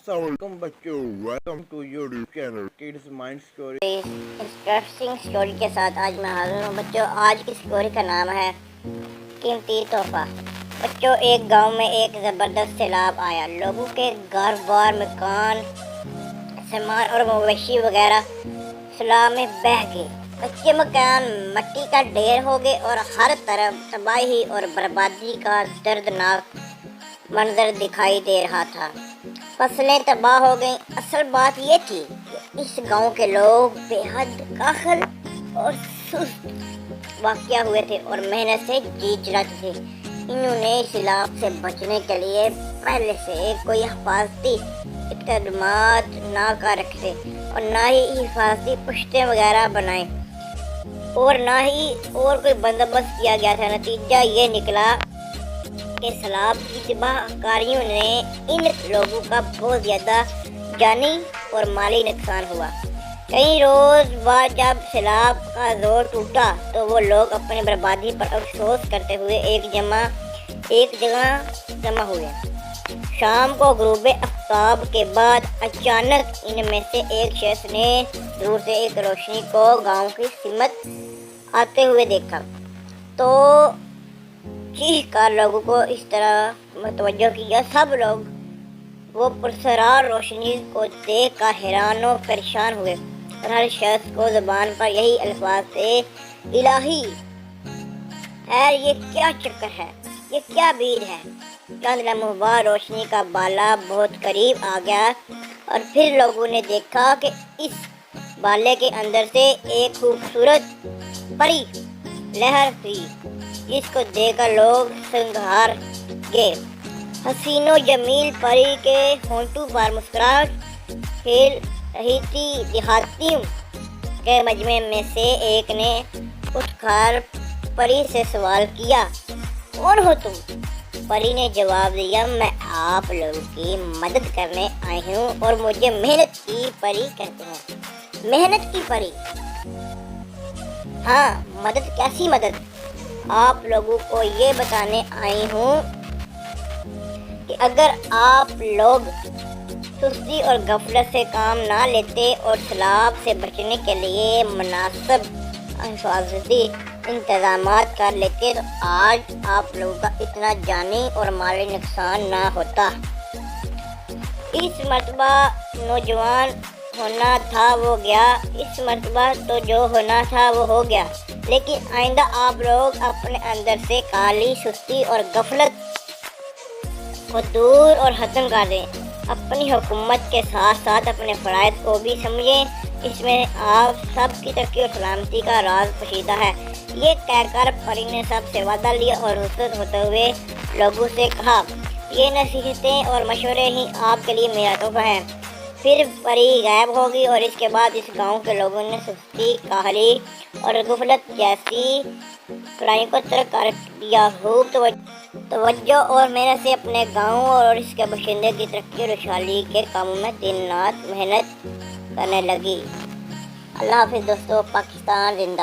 Assalamualaikum बच्चों, welcome to your channel kids mind story. Interesting story के साथ आज मैं हाजिर हूँ बच्चों। आज की स्टोरी का नाम है कीमती तोहफा। बच्चों, एक गांव में एक ज़बरदस्त सैलाब आया। लोगों के घर बार, मकान, सामान और मवेशी वगैरह सैलाब में बह गए। कच्चे मकान मिट्टी का ढेर हो गए और हर तरफ तबाही और बर्बादी का दर्दनाक मंजर दिखाई दे रहा था। फसलें तबाह हो गईं। असल बात ये थी कि इस गांव के लोग बेहद काहल और सुस्त वाक़या हुए थे और मेहनत से जी चलाते थे। इन्होंने सैलाब से बचने के लिए पहले से कोई हिफाजती इक़दामात ना कर रखे और ना ही हिफाजती पुश्तें वगैरह बनाए और ना ही और कोई बंदोबस्त किया गया था। नतीजा ये निकला कि सैलाब की तबाहकारियों ने इन लोगों का बहुत ज़्यादा जानी और माली नुकसान हुआ। कई रोज़ बाद जब सैलाब का जोर टूटा तो वो लोग अपनी बर्बादी पर अफसोस करते हुए एक जगह जमा हुए। शाम को ग़ुरूब आफ्ताब के बाद अचानक इनमें से एक शख्स ने दूर से एक रोशनी को गांव की सिमत आते हुए देखा तो चीख कर लोगों को इस तरह मतवज्जो किया। सब लोग वो पुरस्कार रोशनी को देख कर हैरान और परेशान हुए और हर शख्स को ज़बान पर यही अल्फाज थे, इलाही है, ये क्या चक्कर है, ये क्या भीड़ है। चंद लम्हों बाद रोशनी का बाला बहुत करीब आ गया और फिर लोगों ने देखा कि इस बाले के अंदर से एक खूबसूरत परी लहर हुई, जिसको देखकर लोग संघार गए। हसीनो जमील परी के होंठों पर मुस्कुराहट खेल रही थी। देहातियों के मजमे में से एक ने उठकर परी से सवाल किया, कौन हो तुम? परी ने जवाब दिया, मैं आप लोगों की मदद करने आई हूँ और मुझे मेहनत की परी कहते हैं। मेहनत की परी? हाँ, मदद, कैसी मदद? आप लोगों को ये बताने आई हूँ कि अगर आप लोग सुस्ती और गफलत से काम ना लेते और सैलाब से बचने के लिए मुनासिब हिफाजती इंतजामात कर लेते तो आज आप लोगों का इतना जानी और माली नुकसान ना होता। इस मरतबा नौजवान होना था वो गया, इस मरतबा तो जो होना था वो हो गया, लेकिन आइंदा आप लोग अपने अंदर से काली सुस्ती और गफलत को दूर और ख़त्म कर दें। अपनी हुकूमत के साथ साथ अपने फ़राइज़ को भी समझें, इसमें आप सब की तरक्की और सलामती का राज पोशीदा है। ये कहकर परी ने सबसे वादा लिया और रुखसत होते हुए लोगों से कहा, ये नसीहतें और मशवरे ही आपके लिए मेरा तोहफा है। फिर परी गायब होगी और इसके बाद इस गांव के लोगों ने सुस्ती, काहली और गफलत जैसी बुराइयों को तर्क कर दिया। खूब तवज्जो और मेहनत से अपने गांव और इसके बाशिंदे की तरक्की और खुशहाली के कामों में दिन रात मेहनत करने लगी। अल्लाह हाफिज़ दोस्तों। पाकिस्तान जिंदा।